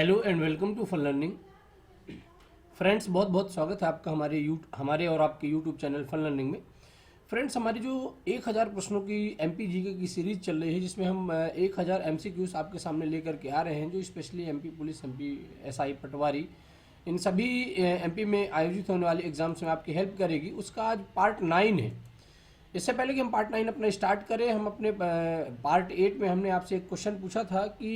Hello and welcome to fun learning. Friends, बहुत बहुत स्वागत है आपका हमारे और आपके यूट्यूब चैनल फन लर्निंग में। फ्रेंड्स, हमारी जो 1000 प्रश्नों की एमपी जीके की सीरीज चल रही है, जिसमें हम 1000 एमसीक्यूज आपके सामने लेकर के आ रहे हैं, जो specially MP police, MP SI, patwari, इन सभी एमपी में आयोजित होने वाले एग्जाम्स में आपकी हेल्प करेगी। उसका आज पार्ट 9 है। इससे पहले कि हम पार्ट 9 अपना स्टार्ट करें, हम अपने पार्ट 8 में हमने आपसे एक क्वेश्चन पूछा था कि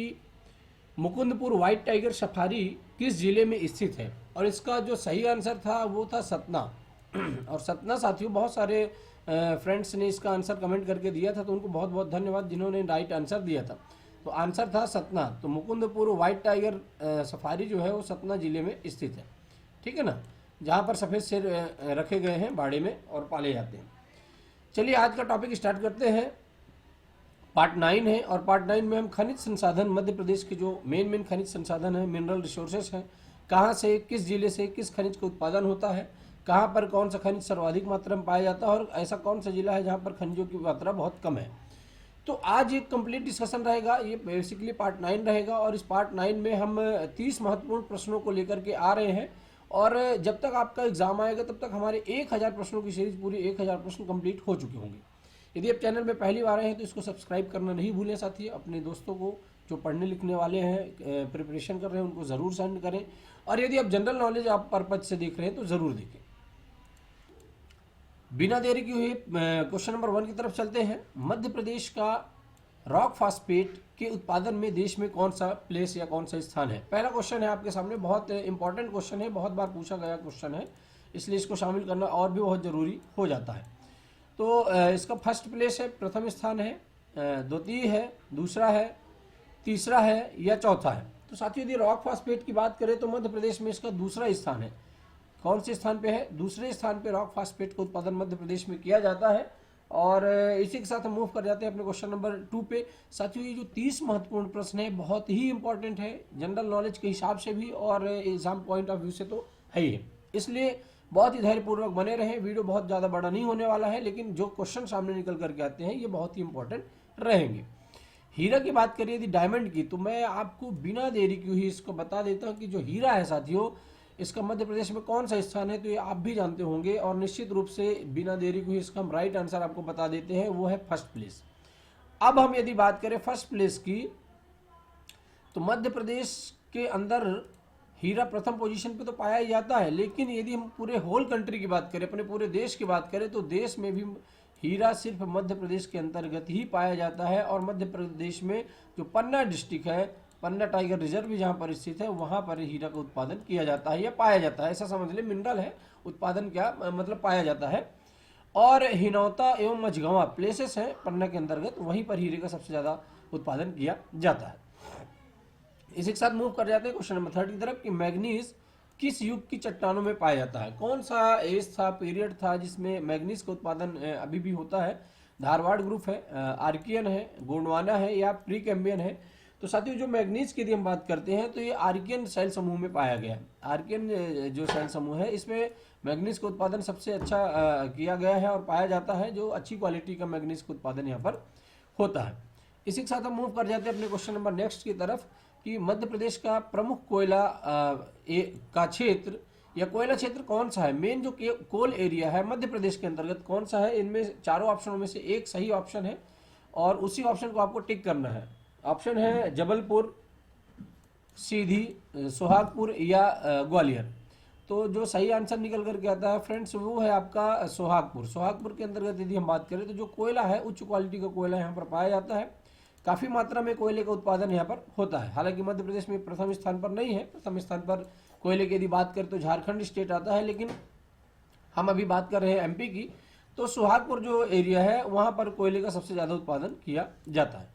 मुकुंदपुर व्हाइट टाइगर सफारी किस जिले में स्थित है, और इसका जो सही आंसर था वो था सतना। और सतना साथियों, बहुत सारे फ्रेंड्स ने इसका आंसर कमेंट करके दिया था, तो उनको बहुत बहुत धन्यवाद जिन्होंने राइट आंसर दिया था। तो आंसर था सतना। तो मुकुंदपुर व्हाइट टाइगर सफारी जो है वो सतना जिले में स्थित है, ठीक है ना, जहाँ पर सफ़ेद शेर रखे गए हैं बाड़े में और पाले जाते हैं। चलिए आज का टॉपिक स्टार्ट करते हैं। पार्ट 9 है, और पार्ट 9 में हम खनिज संसाधन, मध्य प्रदेश के जो मेन खनिज संसाधन है, मिनरल रिसोर्सेस हैं, कहाँ से, किस जिले से किस खनिज का उत्पादन होता है, कहाँ पर कौन सा खनिज सर्वाधिक मात्रा में पाया जाता है, और ऐसा कौन सा जिला है जहाँ पर खनिजों की मात्रा बहुत कम है। तो आज एक कंप्लीट डिस्कशन रहेगा, ये बेसिकली पार्ट 9 रहेगा, और इस पार्ट 9 में हम 30 महत्वपूर्ण प्रश्नों को लेकर के आ रहे हैं। और जब तक आपका एग्जाम आएगा तब तक हमारे 1000 प्रश्नों की सीरीज, पूरी 1000 प्रश्न कंप्लीट हो चुके होंगे। यदि आप चैनल में पहली बार आए हैं तो इसको सब्सक्राइब करना नहीं भूलें। साथ ही अपने दोस्तों को जो पढ़ने लिखने वाले हैं, प्रिपरेशन कर रहे हैं, उनको ज़रूर सेंड करें। और यदि आप जनरल नॉलेज आप पर्पज से देख रहे हैं तो ज़रूर देखें। बिना देरी की हुई क्वेश्चन नंबर 1 की तरफ चलते हैं। मध्य प्रदेश का रॉक फास्फेट के उत्पादन में देश में कौन सा प्लेस या कौन सा स्थान है। पहला क्वेश्चन है आपके सामने, बहुत इंपॉर्टेंट क्वेश्चन है, बहुत बार पूछा गया क्वेश्चन है, इसलिए इसको शामिल करना और भी बहुत ज़रूरी हो जाता है। तो इसका फर्स्ट प्लेस है, प्रथम स्थान है, द्वितीय है, दूसरा है, तीसरा है या चौथा है। तो साथियों, यदि रॉक फास्फेट की बात करें तो मध्य प्रदेश में इसका दूसरा स्थान है। कौन से स्थान पे है? दूसरे स्थान पे रॉक फास्फेट का उत्पादन मध्य प्रदेश में किया जाता है। और इसी के साथ हम मूव कर जाते हैं अपने क्वेश्चन नंबर 2 पे। साथियों, ये जो 30 महत्वपूर्ण प्रश्न है बहुत ही इंपॉर्टेंट है, जनरल नॉलेज के हिसाब से भी और एग्जाम पॉइंट ऑफ व्यू से तो है ही है, इसलिए बहुत ही धैर्यपूर्वक बने रहें। वीडियो बहुत ज़्यादा बड़ा नहीं होने वाला है, लेकिन जो क्वेश्चन सामने निकल करके आते हैं ये बहुत ही इंपॉर्टेंट रहेंगे। हीरा की बात करिए, यदि डायमंड की, तो मैं आपको बिना देरी की हुई इसको बता देता हूँ कि जो हीरा है साथियों, इसका मध्य प्रदेश में कौन सा स्थान है, तो ये आप भी जानते होंगे। और निश्चित रूप से बिना देरी की हुई इसका हम राइट आंसर आपको बता देते हैं, वो है फर्स्ट प्लेस। अब हम यदि बात करें फर्स्ट प्लेस की, तो मध्य प्रदेश के अंदर हीरा प्रथम पोजीशन पे तो पाया ही जाता है, लेकिन यदि हम पूरे होल कंट्री की बात करें, अपने पूरे देश की बात करें, तो देश में भी हीरा सिर्फ मध्य प्रदेश के अंतर्गत ही पाया जाता है। और मध्य प्रदेश में जो पन्ना डिस्ट्रिक्ट है, पन्ना टाइगर रिजर्व भी जहाँ पर स्थित है, वहाँ पर हीरा का उत्पादन किया जाता है या पाया जाता है, ऐसा समझ लें। मिनरल है, उत्पादन क्या मतलब पाया जाता है। और हिनौता एवं मझगांवा प्लेसेस हैं पन्ना के अंतर्गत, वहीं पर हीरे का सबसे ज़्यादा उत्पादन किया जाता है। इसी के साथ मूव कर जाते हैं क्वेश्चन नंबर 3 की तरफ कि मैग्नीज किस युग की चट्टानों में पाया जाता है। कौन सा एज था, पीरियड था जिसमें मैग्नीज का उत्पादन अभी भी होता है। धारवाड़ ग्रुप है, आर्कियन है, गोंडवाना है या प्री कैम्बियन है। तो साथियों, जो मैग्नीज की यदि हम बात करते हैं तो ये आर्कियन सेल समूह में पाया गया है। आर्कियन जो सेल समूह है, इसमें मैग्नीज का उत्पादन सबसे अच्छा किया गया है और पाया जाता है, जो अच्छी क्वालिटी का मैग्नीज का उत्पादन यहाँ पर होता है। इसी के साथ हम मूव कर जाते हैं अपने क्वेश्चन नंबर नेक्स्ट की तरफ कि मध्य प्रदेश का प्रमुख कोयला का क्षेत्र या कोयला क्षेत्र कौन सा है। मेन जो कोल एरिया है मध्य प्रदेश के अंतर्गत कौन सा है। इनमें चारों ऑप्शनों में से एक सही ऑप्शन है और उसी ऑप्शन को आपको टिक करना है। ऑप्शन है जबलपुर, सीधी, सोहागपुर या ग्वालियर। तो जो सही आंसर निकल करके आता है फ्रेंड्स, वो है आपका सोहागपुर। सोहागपुर के अंतर्गत यदि हम बात करें तो जो कोयला है, उच्च क्वालिटी का कोयला यहाँ पर पाया जाता है। काफ़ी मात्रा में कोयले का उत्पादन यहाँ पर होता है। हालांकि मध्य प्रदेश में प्रथम स्थान पर नहीं है, प्रथम स्थान पर कोयले की यदि बात करें तो झारखंड स्टेट आता है, लेकिन हम अभी बात कर रहे हैं एमपी की। तो सोहागपुर जो एरिया है वहाँ पर कोयले का सबसे ज़्यादा उत्पादन किया जाता है।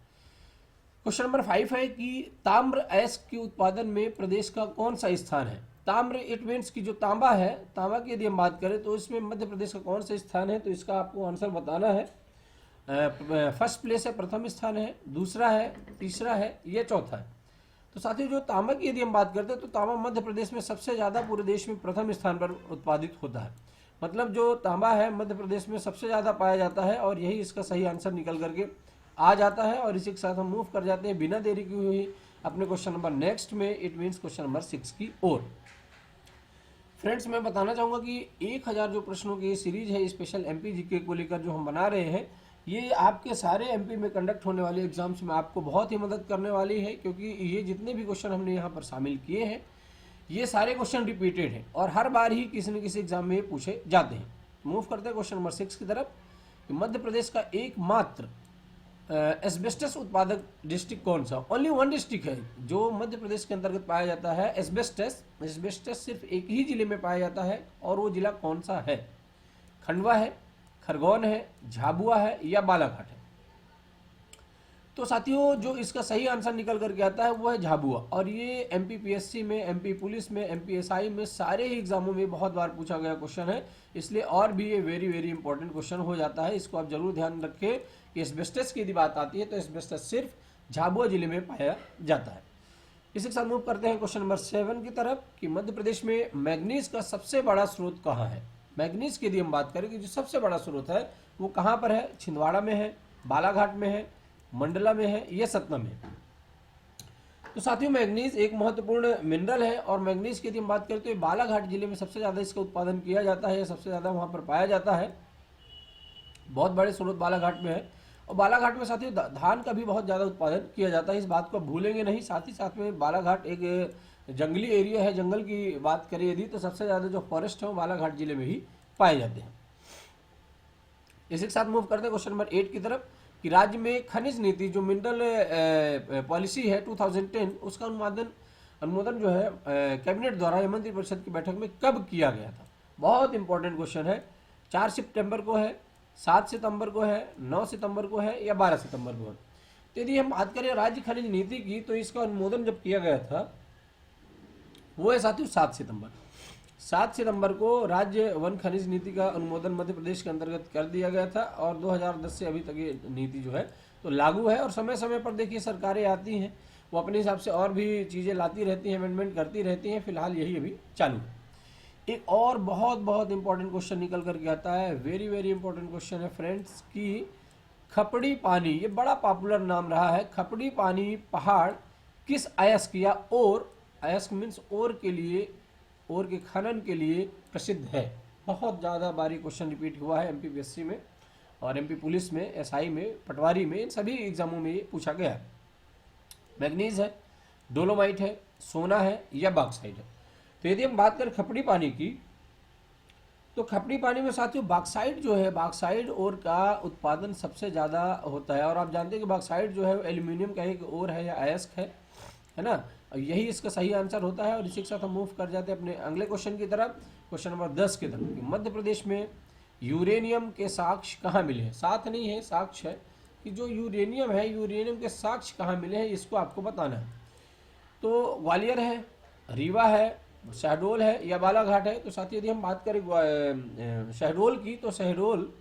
क्वेश्चन नंबर 5 है कि ताम्र अयस्क के उत्पादन में प्रदेश का कौन सा स्थान है। ताम्र इट मीन्स की जो तांबा है, तांबा की यदि हम बात करें तो इसमें मध्य प्रदेश का कौन सा स्थान है, तो इसका आपको आंसर बताना है। फर्स्ट प्लेस है, प्रथम स्थान है, दूसरा है, तीसरा है, ये चौथा है। तो साथियों, जो तांबा की यदि हम बात करते हैं तो तांबा मध्य प्रदेश में सबसे ज़्यादा पूरे देश में प्रथम स्थान पर उत्पादित होता है। मतलब जो तांबा है मध्य प्रदेश में सबसे ज़्यादा पाया जाता है और यही इसका सही आंसर निकल करके आ जाता है। और इसी के साथ हम मूव कर जाते हैं बिना देरी की हुई अपने क्वेश्चन नंबर नेक्स्ट में, इट मीन्स क्वेश्चन नंबर 6 की ओर। फ्रेंड्स, मैं बताना चाहूँगा कि 1000 जो प्रश्नों की सीरीज है स्पेशल एमपी जीके को लेकर जो हम बना रहे हैं, ये आपके सारे एमपी में कंडक्ट होने वाले एग्जाम्स में आपको बहुत ही मदद करने वाली है, क्योंकि ये जितने भी क्वेश्चन हमने यहाँ पर शामिल किए हैं ये सारे क्वेश्चन रिपीटेड हैं और हर बार ही किसी न किसी एग्जाम में ये पूछे जाते हैं। मूव करते हैं क्वेश्चन नंबर 6 की तरफ कि मध्य प्रदेश का एकमात्र एस्बेस्टस उत्पादक डिस्ट्रिक्ट कौन सा? ओनली वन डिस्ट्रिक्ट है जो मध्य प्रदेश के अंतर्गत पाया जाता है एस्बेस्टस। एस्बेस्टस सिर्फ एक ही जिले में पाया जाता है, और वो जिला कौन सा है? खंडवा है, खरगोन है, झाबुआ है या बालाघाट है? तो साथियों, जो इसका सही आंसर निकल करके आता है वो है झाबुआ। और ये एमपीपीएससी में, एमपी पुलिस में, एमपीएसआई में सारे ही एग्जामों में बहुत बार पूछा गया क्वेश्चन है, इसलिए और भी ये वेरी वेरी इंपॉर्टेंट क्वेश्चन हो जाता है। इसको आप जरूर ध्यान रखें कि एस्बेस्टस की यदि बात आती है तो एस्बेस्टस सिर्फ झाबुआ जिले में पाया जाता है। इसी के साथ मूव करते हैं क्वेश्चन नंबर 7 की तरफ कि मध्य प्रदेश में मैग्नीज का सबसे बड़ा स्रोत कहाँ है? मैग्नीज की यदि हम बात करें कि जो सबसे बड़ा स्रोत है वो कहाँ पर है? छिंदवाड़ा में है, बालाघाट में है, मंडला में है या सतना में? तो साथियों, मैग्नीज एक महत्वपूर्ण मिनरल है और मैग्नीज की यदि हम बात करें तो बालाघाट जिले में सबसे ज़्यादा इसका उत्पादन किया जाता है या सबसे ज़्यादा वहाँ पर पाया जाता है। बहुत बड़े स्रोत बालाघाट में है और बालाघाट में साथियों धान का भी बहुत ज़्यादा उत्पादन किया जाता है, इस बात को भूलेंगे नहीं। साथ ही साथ में बालाघाट एक जंगली एरिया है, जंगल की बात करें यदि तो सबसे ज़्यादा जो फॉरेस्ट है वो बालाघाट जिले में ही पाए जाते हैं। इसी के साथ मूव करते हैं क्वेश्चन नंबर 8 की तरफ कि राज्य में खनिज नीति जो मिनरल पॉलिसी है 2010, उसका अनुमोदन जो है कैबिनेट द्वारा या मंत्रिपरिषद की बैठक में कब किया गया था? बहुत इंपॉर्टेंट क्वेश्चन है। 4 सितंबर को है, 7 सितंबर को है, 9 सितंबर को है या 12 सितंबर को है? तो यदि हम बात करें राज्य खनिज नीति की तो इसका अनुमोदन जब किया गया था वो है साथियों 7 सितंबर। 7 सितंबर को राज्य वन खनिज नीति का अनुमोदन मध्य प्रदेश के अंतर्गत कर दिया गया था और 2010 से अभी तक ये नीति जो है तो लागू है। और समय समय पर देखिए सरकारें आती हैं, वो अपने हिसाब से और भी चीज़ें लाती रहती हैं, अमेंडमेंट करती रहती हैं। फिलहाल यही अभी चालू है। एक और बहुत बहुत इंपॉर्टेंट क्वेश्चन निकल करके आता है, वेरी वेरी इंपॉर्टेंट क्वेश्चन है फ्रेंड्स कि खपड़ी पानी, ये बड़ा पॉपुलर नाम रहा है, खपड़ी पानी पहाड़ किस अयस्क या और, अयस्क मीन्स और के लिए, और के खनन के लिए प्रसिद्ध है? बहुत ज़्यादा बारी क्वेश्चन रिपीट हुआ है एमपीपीएससी में और एमपी पुलिस में, एसआई में, पटवारी में, इन सभी एग्जामों में ये पूछा गया है। मैग्नीज है, डोलोमाइट है, सोना है या बॉक्साइट है? तो यदि हम बात करें खपड़ी पानी की तो खपड़ी पानी में साथियों बॉक्साइट जो है, बॉक्साइट ओर का उत्पादन सबसे ज़्यादा होता है। और आप जानते हैं कि बॉक्साइट जो है एल्यूमिनियम का एक ओर है या अयस्क है ना? यही इसका सही आंसर होता है। और इसी के साथ हम मूव कर जाते हैं अपने अगले क्वेश्चन की तरफ, क्वेश्चन नंबर 10 की तरफ कि मध्य प्रदेश में यूरेनियम के साक्ष्य कहाँ मिले हैं? साथ नहीं है, साक्ष्य है कि जो यूरेनियम है, यूरेनियम के साक्ष्य कहाँ मिले हैं इसको आपको बताना है। तो ग्वालियर है, रीवा है, शहडोल है या बालाघाट है? तो साथ ही यदि हम बात करें शहडोल की तो शहडोल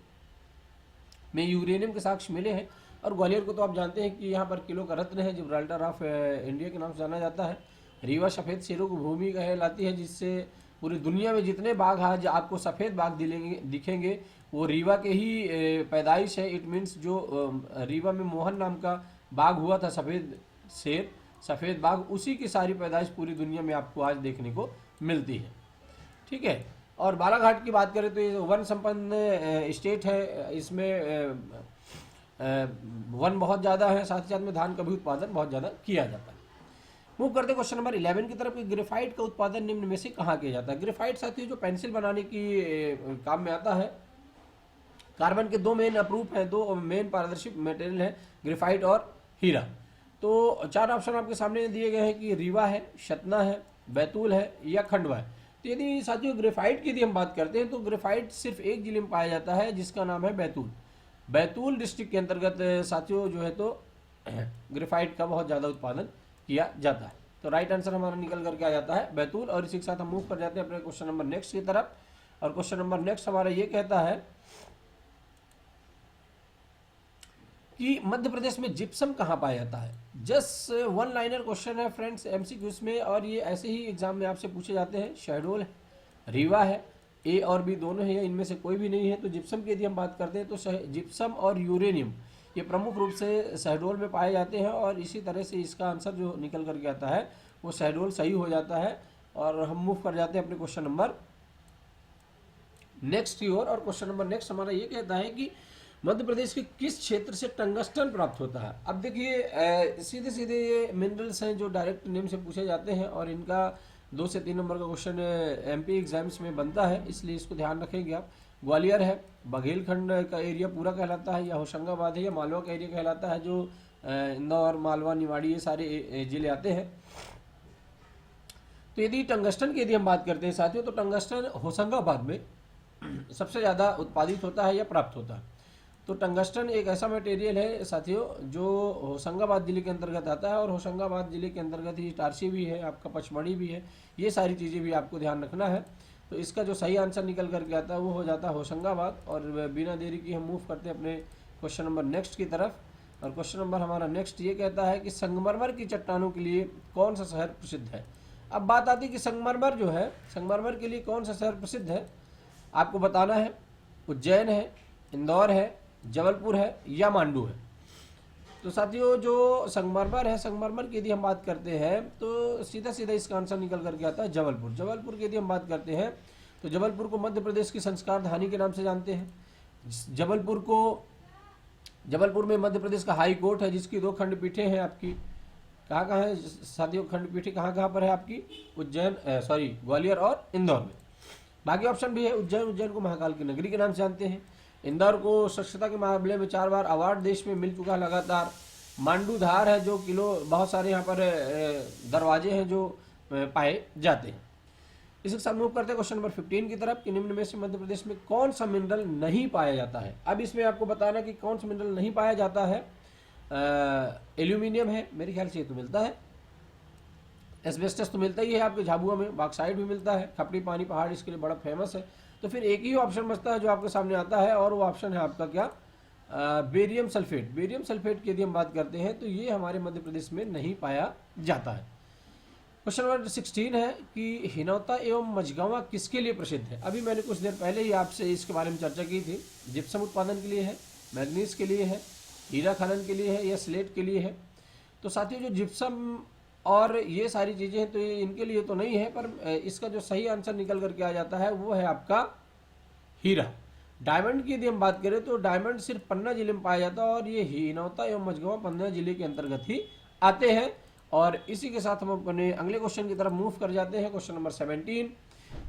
में यूरेनियम के साक्ष्य मिले हैं। और ग्वालियर को तो आप जानते हैं कि यहाँ पर किलो का रत्न है, जिब्राल्टर ऑफ इंडिया के नाम से जाना जाता है। रीवा सफ़ेद शेरों की भूमि कहलाती है, जिससे पूरी दुनिया में जितने बाघ आज आपको सफ़ेद बाघ दिखेंगे वो रीवा के ही पैदाइश है। इट मीन्स जो रीवा में मोहन नाम का बाघ हुआ था, सफ़ेद शेर, सफ़ेद बाघ, उसी की सारी पैदाइश पूरी दुनिया में आपको आज देखने को मिलती है। ठीक है। और बालाघाट की बात करें तो ये वन संपन्न स्टेट है, इसमें वन बहुत ज़्यादा है, साथ ही साथ में धान का भी उत्पादन बहुत ज़्यादा किया जाता है। मूव करते क्वेश्चन नंबर 11 की तरफ। ग्रेफाइट का उत्पादन निम्न में से कहाँ किया जाता है? ग्रेफाइट साथियों जो पेंसिल बनाने की काम में आता है। कार्बन के दो मेन अप्रूफ हैं, दो मेन पारदर्शी मटेरियल है, ग्रेफाइट और हीरा। तो 4 ऑप्शन आपके सामने दिए गए हैं कि रीवा है, सतना है, बैतूल है या खंडवा है। तो यदि साथियों ग्रेफाइट की यदि हम बात करते हैं तो ग्रेफाइट सिर्फ एक जिले में पाया जाता है जिसका नाम है बैतूल। बैतूल डिस्ट्रिक्ट के अंतर्गत साथियों जो है तो ग्रेफाइट का बहुत ज़्यादा उत्पादन किया जाता है। तो राइट आंसर हमारा निकल करके आ जाता है बैतूल। और इसी के साथ हम मूव कर जाते हैं अपने क्वेश्चन नंबर नेक्स्ट की तरफ। और क्वेश्चन नंबर नेक्स्ट हमारा ये कहता है कि मध्य प्रदेश में जिप्सम कहाँ पाया जाता है? जस्ट 1 लाइनर क्वेश्चन है फ्रेंड्स एमसीक्यूज में, और ये ऐसे ही एग्जाम में आपसे पूछे जाते हैं। शहडोल है, रीवा है, ए और बी दोनों है, इनमें से कोई भी नहीं है। तो जिप्सम की यदि हम बात करते हैं तो जिप्सम और यूरेनियम ये प्रमुख रूप से शहडोल में पाए जाते हैं और इसी तरह से इसका आंसर जो निकल करके आता है वो शहडोल सही हो जाता है। और हम मूव कर जाते हैं अपने क्वेश्चन नंबर नेक्स्ट की ओर। और क्वेश्चन नंबर नेक्स्ट हमारा ये कहता है कि मध्य प्रदेश के किस क्षेत्र से टंगस्टन प्राप्त होता है। अब देखिए सीधे सीधे ये मिनरल्स हैं जो डायरेक्ट नेम से पूछे जाते हैं और इनका 2 से 3 नंबर का क्वेश्चन एमपी एग्जाम्स में बनता है, इसलिए इसको ध्यान रखेंगे आप। ग्वालियर है, बघेलखंड का एरिया पूरा कहलाता है, या होशंगाबाद है, या मालवा का एरिया कहलाता है, जो इंदौर, मालवा, निवाड़ी ये सारे जिले आते हैं। तो यदि टंगस्टन की यदि हम बात करते हैं साथियों, तो टंगस्टन होशंगाबाद में सबसे ज़्यादा उत्पादित होता है या प्राप्त होता है। तो टंगस्टन एक ऐसा मटेरियल है साथियों जो होशंगाबाद जिले के अंतर्गत आता है, और होशंगाबाद जिले के अंतर्गत ही इटारसी भी है, आपका पचमढ़ी भी है, ये सारी चीज़ें भी आपको ध्यान रखना है। तो इसका जो सही आंसर निकल करके आता है वो हो जाता है होशंगाबाद। और बिना देरी की हम मूव करते हैं अपने क्वेश्चन नंबर नेक्स्ट की तरफ। और क्वेश्चन नंबर हमारा नेक्स्ट ये कहता है कि संगमरमर की चट्टानों के लिए कौन सा शहर प्रसिद्ध है। अब बात आती है कि संगमरमर जो है, संगमरमर के लिए कौन सा शहर प्रसिद्ध है, आपको बताना है। उज्जैन है, इंदौर है, जबलपुर है, या मांडू है। तो साथियों जो संगमरमर है, संगमरमर की यदि हम बात करते हैं तो सीधा सीधा इसका आंसर निकल करके आता है जबलपुर। जबलपुर की यदि हम बात करते हैं तो जबलपुर को मध्य प्रदेश की संस्कार धानी के नाम से जानते हैं। जबलपुर में मध्य प्रदेश का हाई कोर्ट है, जिसकी 2 खंडपीठें हैं आपकी। कहाँ कहाँ है साथियों खंडपीठें, कहाँ कहाँ पर है आपकी, उज्जैन ग्वालियर और इंदौर में। बाकी ऑप्शन भी है। उज्जैन को महाकाल की नगरी के नाम से जानते हैं। इंदौर को स्वच्छता के मामले में 4 बार अवार्ड देश में मिल चुका है लगातार। मांडू धार है जो किलो बहुत सारे यहाँ पर दरवाजे हैं जो पाए जाते हैं। इसके साथ मूव करते हैं क्वेश्चन नंबर 15 की तरफ कि निम्न में से मध्य प्रदेश में कौन सा मिनरल नहीं पाया जाता है। अब इसमें आपको बताना कि कौन सा मिनरल नहीं पाया जाता है। एल्यूमिनियम है, मेरे ख्याल से ये तो मिलता है। एस्बेस्टस तो मिलता ही है आपके झाबुआ में, बाक्साइड भी मिलता है, खपड़ी पानी पहाड़ इसके लिए बड़ा फेमस है। तो फिर एक ही ऑप्शन बचता है जो आपके सामने आता है, और वो ऑप्शन है आपका क्या, बेरियम सल्फेट। बेरियम सल्फेट की यदि हम बात करते हैं तो ये हमारे मध्य प्रदेश में नहीं पाया जाता है। क्वेश्चन नंबर 16 है कि हिनौता एवं मझगांवा किसके लिए प्रसिद्ध है। अभी मैंने कुछ देर पहले ही आपसे इसके बारे में चर्चा की थी। जिप्सम उत्पादन के लिए है, मैग्नीज के लिए है, हीरा खनन के लिए है, या स्लेट के लिए है। तो साथियों जो जिप्सम और ये सारी चीज़ें हैं तो ये इनके लिए तो नहीं है, पर इसका जो सही आंसर निकल करके आ जाता है वो है आपका हीरा। डायमंड की यदि हम बात करें तो डायमंड सिर्फ पन्ना जिले में पाया जाता है, और ये हिनौता एवं मझगांवा पन्ना जिले के अंतर्गत ही आते हैं। और इसी के साथ हम अपने अगले क्वेश्चन की तरफ मूव कर जाते हैं। क्वेश्चन नंबर 17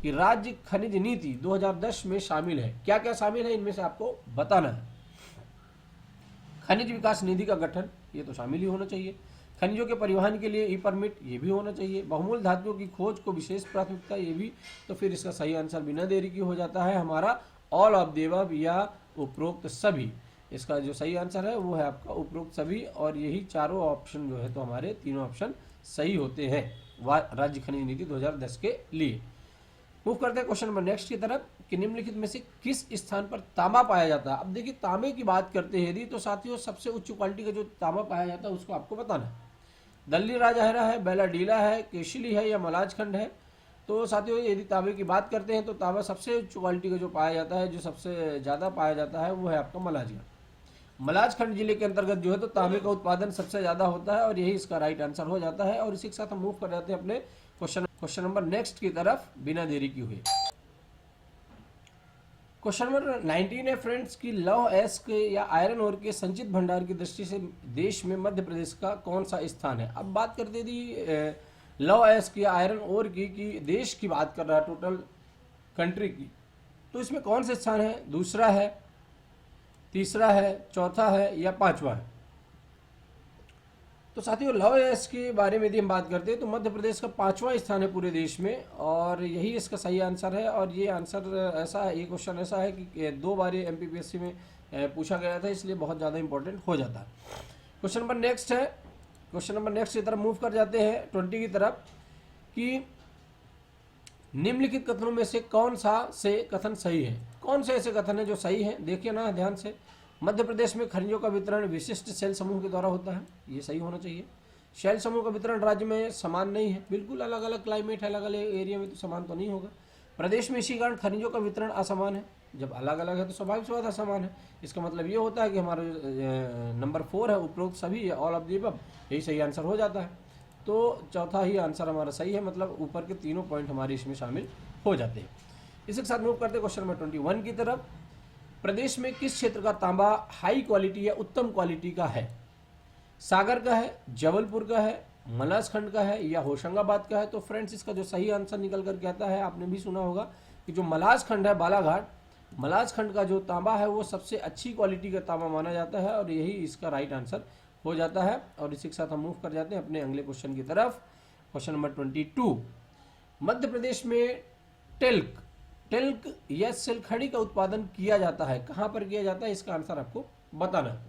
कि राज्य खनिज नीति 2010 में शामिल है, क्या क्या शामिल है इनमें से आपको बताना है। खनिज विकास निधि का गठन, ये तो शामिल ही होना चाहिए। खनिजों के परिवहन के लिए ई परमिट, ये भी होना चाहिए। बहुमूल्य धातुओं की खोज को विशेष प्राथमिकता, ये भी। तो फिर इसका सही आंसर बिना देरी की हो जाता है हमारा ऑल ऑफ द अबव, या उपरोक्त सभी। इसका जो सही आंसर है वो है आपका उपरोक्त सभी, और यही चारों ऑप्शन जो है तो हमारे तीनों ऑप्शन सही होते हैं राज्य खनिज नीति 2010 के लिए। मूव करते हैं क्वेश्चन नंबर नेक्स्ट की तरफ कि निम्नलिखित में से किस स्थान पर तांबा पाया जाता है। अब देखिए तांबे की बात करते हैं यदि तो साथियों सबसे उच्च क्वालिटी का जो तांबा पाया जाता है उसको आपको बताना है। दल्ली राजहरा है, बेलाडीला है, केशली है, या मलाजखंड है। तो साथियों यदि तांबे की बात करते हैं तो तांबा सबसे उच्च क्वालिटी का जो पाया जाता है, जो सबसे ज़्यादा पाया जाता है वो है आपका मलाजखंड। मलाजखंड जिले के अंतर्गत जो है तो तांबे का उत्पादन सबसे ज़्यादा होता है, और यही इसका राइट आंसर हो जाता है। और इसी के साथ हम मूव कर जाते हैं अपने क्वेश्चन नंबर नेक्स्ट की तरफ बिना देरी की हुई। क्वेश्चन नंबर 19 है फ्रेंड्स कि लौह अयस्क या आयरन ओर के संचित भंडार की दृष्टि से देश में मध्य प्रदेश का कौन सा स्थान है। अब बात करते थी लौह अयस्क या आयरन ओर की कि देश की बात कर रहा है, टोटल कंट्री की, तो इसमें कौन सा स्थान है, दूसरा है, तीसरा है, चौथा है, या पांचवा है। तो साथियों लौह अयस्क के बारे में यदि हम बात करते हैं तो मध्य प्रदेश का 5वां स्थान है पूरे देश में, और यही इसका सही आंसर है। और ये आंसर ऐसा है, ये क्वेश्चन ऐसा है कि 2 बार ये MPPSC में पूछा गया था, इसलिए बहुत ज़्यादा इंपॉर्टेंट हो जाता है। क्वेश्चन नंबर नेक्स्ट है, क्वेश्चन नंबर नेक्स्ट की तरफ मूव कर जाते हैं 20 की तरफ कि निम्नलिखित कथनों में से कौन सा से कथन सही है। कौन से ऐसे कथन है जो सही है, देखिए ना ध्यान से। मध्य प्रदेश में खनिजों का वितरण विशिष्ट सेल समूह के द्वारा होता है, ये सही होना चाहिए। शैल समूह का वितरण राज्य में समान नहीं है, बिल्कुल अलग अलग क्लाइमेट है, अलग अलग एरिया में तो समान तो नहीं होगा। प्रदेश में इसी कारण खनिजों का वितरण असमान है, जब अलग अलग है तो स्वाभाविक सी बात है समान है। इसका मतलब ये होता है कि हमारा जो नंबर 4 है उपरोक्त सभी ऑल ऑफ द अबव, यही सही आंसर हो जाता है। तो चौथा ही आंसर हमारा सही है, मतलब ऊपर के तीनों पॉइंट हमारे इसमें शामिल हो जाते हैं। इसी के साथ मूव करते हैं क्वेश्चन नंबर 21 की तरफ। प्रदेश में किस क्षेत्र का तांबा हाई क्वालिटी या उत्तम क्वालिटी का है? सागर का है, जबलपुर का है, मलासखंड का है या होशंगाबाद का है? तो फ्रेंड्स इसका जो सही आंसर निकल करके आता है, आपने भी सुना होगा कि जो मलासखंड है बालाघाट, मलासखंड का जो तांबा है वो सबसे अच्छी क्वालिटी का तांबा माना जाता है और यही इसका राइट आंसर हो जाता है। और इसी के साथ हम मूव कर जाते हैं अपने अगले क्वेश्चन की तरफ। क्वेश्चन नंबर 22, मध्य प्रदेश में टेल्क या सिलखड़ी का उत्पादन किया जाता है, कहां पर किया जाता है? इसका आंसर आपको बताना है।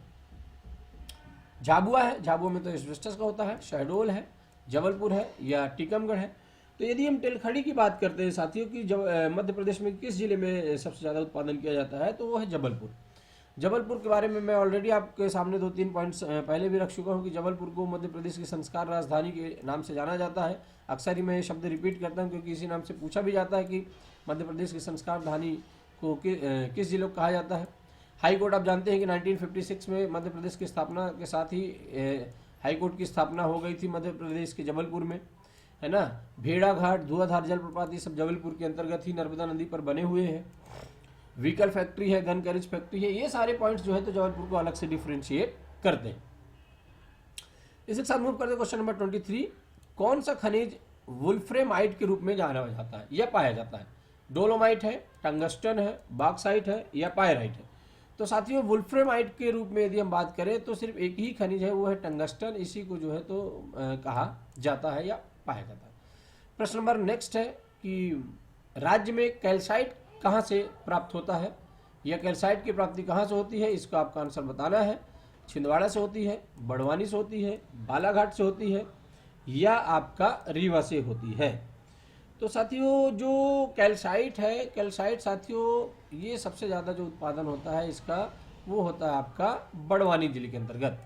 झाबुआ है, झाबुआ में तो एस्बेस्टस का होता है, शहडोल है, जबलपुर है या टीकमगढ़ है? तो यदि हम तेलखड़ी की बात करते हैं साथियों कि जब मध्य प्रदेश में किस जिले में सबसे ज़्यादा उत्पादन किया जाता है, तो वो है जबलपुर। जबलपुर के बारे में मैं ऑलरेडी आपके सामने 2-3 पॉइंट्स पहले भी रख चुका हूँ कि जबलपुर को मध्य प्रदेश की संस्कार राजधानी के नाम से जाना जाता है। अक्सर ही मैं ये शब्द रिपीट करता हूँ क्योंकि इसी नाम से पूछा भी जाता है कि मध्य प्रदेश की संस्कार राजधानी को किस जिले को कहा जाता है। हाई कोर्ट आप जानते हैं कि 1956 में मध्य प्रदेश की स्थापना के साथ ही हाई कोर्ट की स्थापना हो गई थी मध्य प्रदेश के जबलपुर में, है ना। भेड़ा घाट, धुआंधार जलप्रपात, ये सब जबलपुर के अंतर्गत ही नर्मदा नदी पर बने हुए हैं। व्हीकल फैक्ट्री है, गन कैरेज फैक्ट्री है, ये सारे पॉइंट्स जो है तो जबलपुर को अलग से डिफ्रेंशिएट करते हैं। इसके साथ मूव करते हैं क्वेश्चन नंबर 23, कौन सा खनिज वुल्फ्रेमाइट के रूप में जाना जाता है या पाया जाता है? डोलोमाइट है, टंगस्टन है, बॉक्साइट है या पायराइट है? तो साथियों वुल्फ्रेमाइट के रूप में यदि हम बात करें तो सिर्फ एक ही खनिज है, वो है टंगस्टन। इसी को जो है तो कहा जाता है या पाया जाता है। प्रश्न नंबर नेक्स्ट है कि राज्य में कैल्साइट कहाँ से प्राप्त होता है या कैल्साइट की प्राप्ति कहाँ से होती है? इसको आपका आंसर बताना है। छिंदवाड़ा से होती है, बड़वानी से होती है, बालाघाट से होती है या आपका रीवा से होती है? तो साथियों जो कैल्साइट है, कैल्साइट साथियों ये सबसे ज़्यादा जो उत्पादन होता है इसका वो होता है आपका बड़वानी जिले के अंतर्गत।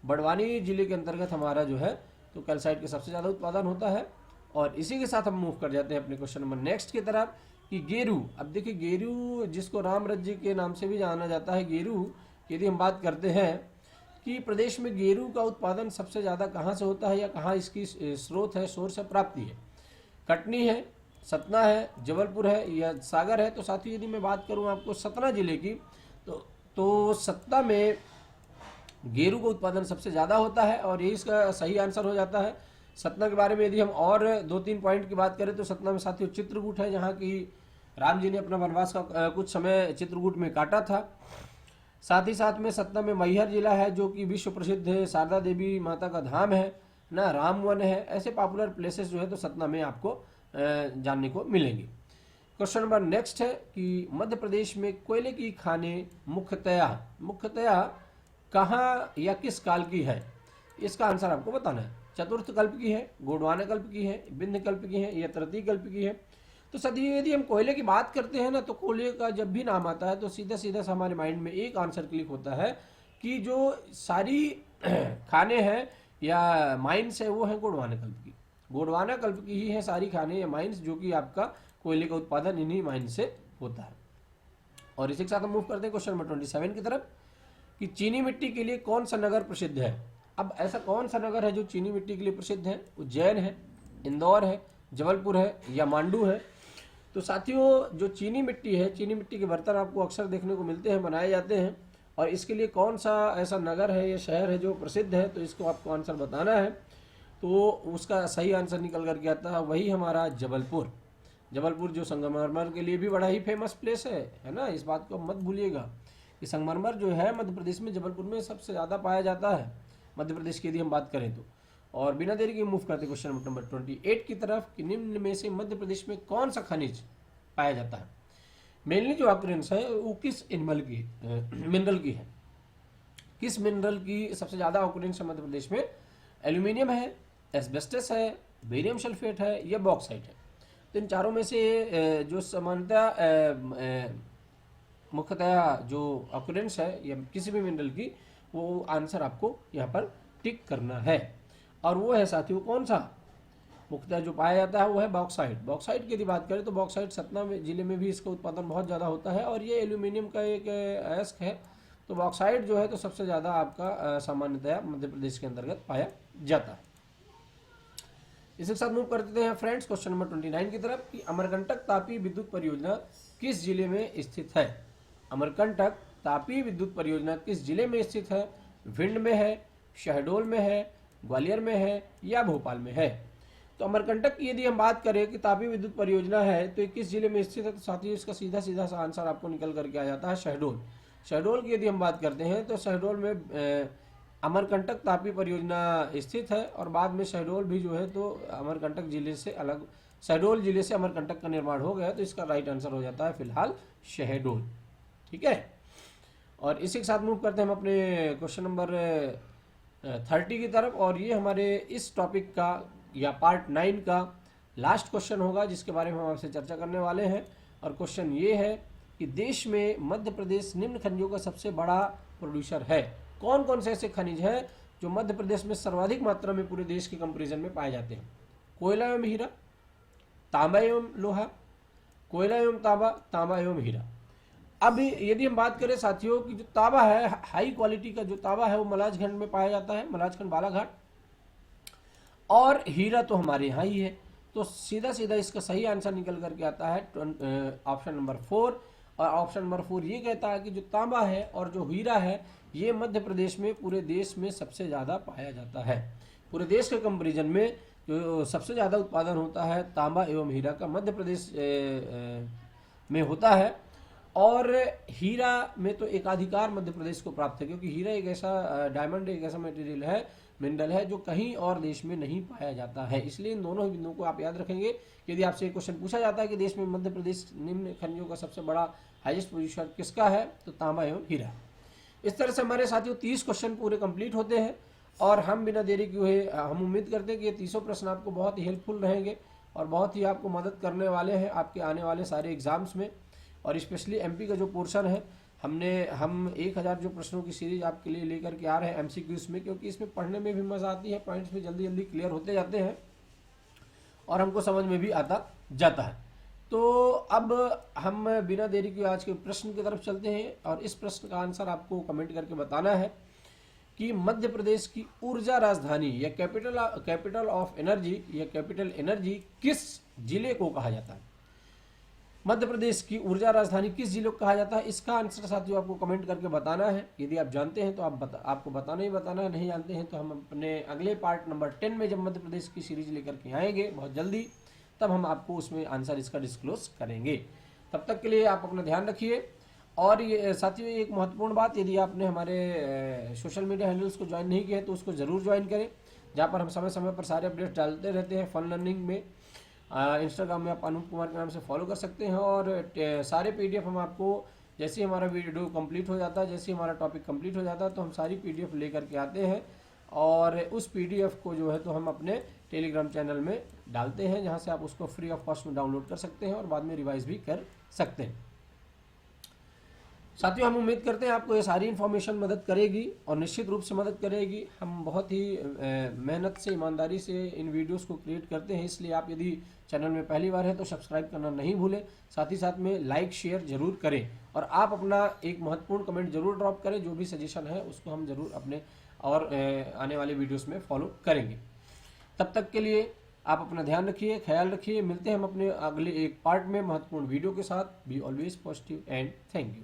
बड़वानी जिले के अंतर्गत हमारा जो है तो कैल्साइट का सबसे ज़्यादा उत्पादन होता है। और इसी के साथ हम मूव कर जाते हैं अपने क्वेश्चन नंबर नेक्स्ट की तरफ कि गेरू। अब देखिए गेरू जिसको राम राज्य के नाम से भी जाना जाता है, गेरू यदि हम बात करते हैं कि प्रदेश में गेरू का उत्पादन सबसे ज़्यादा कहाँ से होता है या कहाँ इसकी स्रोत है, सोर्स है, प्राप्ति है? कटनी है, सतना है, जबलपुर है या सागर है? तो साथियों यदि मैं बात करूं आपको सतना जिले की तो सतना में गेरू का उत्पादन सबसे ज़्यादा होता है और यही इसका सही आंसर हो जाता है। सतना के बारे में यदि हम और 2-3 पॉइंट की बात करें तो सतना में साथियों चित्रकूट है, जहाँ की राम जी ने अपना वनवास का कुछ समय चित्रकूट में काटा था। साथ ही साथ में सतना में मैहर जिला है जो कि विश्व प्रसिद्ध है, शारदा देवी माता का धाम है ना, रामवन है। ऐसे पॉपुलर प्लेसेस जो है तो सतना में आपको जानने को मिलेंगी। क्वेश्चन नंबर नेक्स्ट है कि मध्य प्रदेश में कोयले की खानें मुख्यतया कहाँ या किस काल की है? इसका आंसर आपको बताना है। चतुर्थ कल्प की है, गोंडवाना कल्प की है, विंध्य कल्प की है या तृतीय कल्प की है? तो सदियों यदि हम कोयले की बात करते हैं ना तो कोयले का जब भी नाम आता है तो सीधा सीधा हमारे माइंड में एक आंसर क्लिक होता है कि जो सारी खाने हैं या माइंस है वो है गोंडवाना कल्प की। गोंडवाना कल्प की ही है सारी खाने या माइंस, जो कि आपका कोयले का उत्पादन इन्हीं माइन से होता है। और इसी के साथ हम मूव करते हैं क्वेश्चन नंबर 27 की तरफ कि चीनी मिट्टी के लिए कौन सा नगर प्रसिद्ध है? अब ऐसा कौन सा नगर है जो चीनी मिट्टी के लिए प्रसिद्ध है? उज्जैन है, इंदौर है, जबलपुर है या मांडू है? तो साथियों जो चीनी मिट्टी है, चीनी मिट्टी के बर्तन आपको अक्सर देखने को मिलते हैं, बनाए जाते हैं। और इसके लिए कौन सा ऐसा नगर है या शहर है जो प्रसिद्ध है? तो इसको आपको आंसर बताना है। तो उसका सही आंसर निकल करके आता है वही हमारा जबलपुर। जबलपुर जो संगमरमर के लिए भी बड़ा ही फेमस प्लेस है ना। इस बात को मत भूलिएगा कि संगमरमर जो है मध्य प्रदेश में जबलपुर में सबसे ज़्यादा पाया जाता है, मध्य प्रदेश की यदि हम बात करें तो। और बिना देरी के मूव करते क्वेश्चन नंबर 28 की तरफ कि निम्न में से मध्य प्रदेश में कौन सा खनिज पाया जाता है? मेनली जो ऑकरेंस है वो किस मिनरल की है? किस मिनरल की सबसे ज़्यादा ऑकरेंस है मध्य प्रदेश में? एल्यूमिनियम है, एस्बेस्टस है, बेरियम सल्फेट है या बॉक्साइट है? तो इन चारों में से जो समानता मुख्यतः जो ऑकरेंस है या किसी भी मिनरल की, वो आंसर आपको यहाँ पर टिक करना है। और वो है साथियों कौन सा? मुख्यतः जो पाया जाता है वो है बॉक्साइट। बॉक्साइट की यदि बात करें तो बॉक्साइट सतना जिले में भी इसका उत्पादन बहुत ज़्यादा होता है और ये एल्यूमिनियम का एक अयस्क है। तो बॉक्साइट जो है तो सबसे ज़्यादा आपका सामान्यतया मध्य प्रदेश के अंतर्गत पाया जाता है। इसके साथ मूव करते हैं फ्रेंड्स क्वेश्चन नंबर 29 की तरफ कि अमरकंटक तापी विद्युत परियोजना किस जिले में स्थित है। अमरकंटक तापी विद्युत परियोजना किस जिले में स्थित है? भिंड में है, शहडोल में है, ग्वालियर में है या भोपाल में है। तो अमरकंटक की यदि हम बात करें कि तापी विद्युत परियोजना है तो ये किस जिले में स्थित है, तो साथियों इसका सीधा सीधा सा आंसर आपको निकल करके आ जाता है शहडोल। शहडोल की यदि हम बात करते हैं तो शहडोल में अमरकंटक तापी परियोजना स्थित है और बाद में शहडोल भी जो है तो अमरकंटक जिले से अलग, शहडोल जिले से अमरकंटक का निर्माण हो गया, तो इसका राइट आंसर हो जाता है फिलहाल शहडोल। ठीक है, और इसी के साथ मूव करते हैं हम अपने क्वेश्चन नंबर 30 की तरफ, और ये हमारे इस टॉपिक का या पार्ट 9 का लास्ट क्वेश्चन होगा जिसके बारे में हम आपसे चर्चा करने वाले हैं। और क्वेश्चन ये है कि देश में मध्य प्रदेश निम्न खनिजों का सबसे बड़ा प्रोड्यूसर है। कौन कौन से ऐसे खनिज हैं जो मध्य प्रदेश में सर्वाधिक मात्रा में पूरे देश के कंपैरिजन में पाए जाते हैं? कोयला एवं हीरा, तांबा एवं लोहा, कोयला एवं तांबा, तांबा एवं हीरा। अब यदि हम बात करें साथियों कि जो तांबा है, हाई क्वालिटी का जो तांबा है वो मलाजखंड में पाया जाता है, मलाजखंड बालाघाट, और हीरा तो हमारे यहाँ ही है। तो सीधा सीधा इसका सही आंसर निकल करके आता है ऑप्शन नंबर 4। और ऑप्शन नंबर 4 ये कहता है कि जो तांबा है और जो हीरा है ये मध्य प्रदेश में पूरे देश में सबसे ज़्यादा पाया जाता है। पूरे देश के कंपैरिजन में जो सबसे ज़्यादा उत्पादन होता है तांबा एवं हीरा का मध्य प्रदेश में होता है। और हीरा में तो एकाधिकार मध्य प्रदेश को प्राप्त है, क्योंकि हीरा एक ऐसा डायमंड एक ऐसा मटेरियल है, मिनरल है, जो कहीं और देश में नहीं पाया जाता है। इसलिए इन दोनों ही बिंदुओं को आप याद रखेंगे। यदि आपसे एक क्वेश्चन पूछा जाता है कि देश में मध्य प्रदेश निम्न खनिजों का सबसे बड़ा हाईएस्ट प्रोड्यूसर किसका है, तो तांबा एवं हीरा। इस तरह से हमारे साथियों 30 क्वेश्चन पूरे कंप्लीट होते हैं और हम बिना देरी किए हुए हम उम्मीद करते हैं कि ये 30 प्रश्न आपको बहुत ही हेल्पफुल रहेंगे और बहुत ही आपको मदद करने वाले हैं आपके आने वाले सारे एग्जाम्स में। और स्पेशली एमपी का जो पोर्शन है हम 1000 जो प्रश्नों की सीरीज आपके लिए लेकर के आ रहे हैं एमसीक्यूज में, क्योंकि इसमें पढ़ने में भी मज़ा आती है, पॉइंट्स भी जल्दी जल्दी क्लियर होते जाते हैं और हमको समझ में भी आता जाता है। तो अब हम बिना देरी के आज के प्रश्न की तरफ चलते हैं और इस प्रश्न का आंसर आपको कमेंट करके बताना है कि मध्य प्रदेश की ऊर्जा राजधानी या कैपिटल ऑफ एनर्जी या कैपिटल एनर्जी किस जिले को कहा जाता है। मध्य प्रदेश की ऊर्जा राजधानी किस जिले को कहा जाता है, इसका आंसर साथियों आपको कमेंट करके बताना है। यदि आप जानते हैं तो आपको बताना ही बताना है, नहीं जानते हैं तो हम अपने अगले पार्ट नंबर 10 में जब मध्य प्रदेश की सीरीज लेकर के आएंगे बहुत जल्दी, तब हम आपको उसमें आंसर इसका डिस्क्लोज करेंगे। तब तक के लिए आप अपना ध्यान रखिए। और ये साथियों एक महत्वपूर्ण बात, यदि आपने हमारे सोशल मीडिया हैंडल्स को ज्वाइन नहीं किया है तो उसको ज़रूर ज्वाइन करें, जहाँ पर हम समय समय पर सारे अपडेट्स डालते रहते हैं। फन लर्निंग में इंस्टाग्राम में आप अनूप कुमार के नाम से फॉलो कर सकते हैं और सारे पीडीएफ हम आपको जैसे ही हमारा वीडियो कंप्लीट हो जाता है, जैसे ही हमारा टॉपिक कंप्लीट हो जाता है तो हम सारी पीडीएफ लेकर के आते हैं और उस पीडीएफ को जो है तो हम अपने टेलीग्राम चैनल में डालते हैं, जहां से आप उसको फ्री ऑफ कॉस्ट में डाउनलोड कर सकते हैं और बाद में रिवाइज भी कर सकते हैं। साथियों हम उम्मीद करते हैं आपको ये सारी इन्फॉर्मेशन मदद करेगी और निश्चित रूप से मदद करेगी। हम बहुत ही मेहनत से ईमानदारी से इन वीडियोस को क्रिएट करते हैं, इसलिए आप यदि चैनल में पहली बार है तो सब्सक्राइब करना नहीं भूलें, साथ ही साथ में लाइक शेयर जरूर करें और आप अपना एक महत्वपूर्ण कमेंट जरूर ड्रॉप करें। जो भी सजेशन है उसको हम जरूर अपने और आने वाले वीडियोज़ में फॉलो करेंगे। तब तक के लिए आप अपना ध्यान रखिए, ख्याल रखिए। मिलते हैं हम अपने अगले एक पार्ट में महत्वपूर्ण वीडियो के साथ। Be always positive and thank you.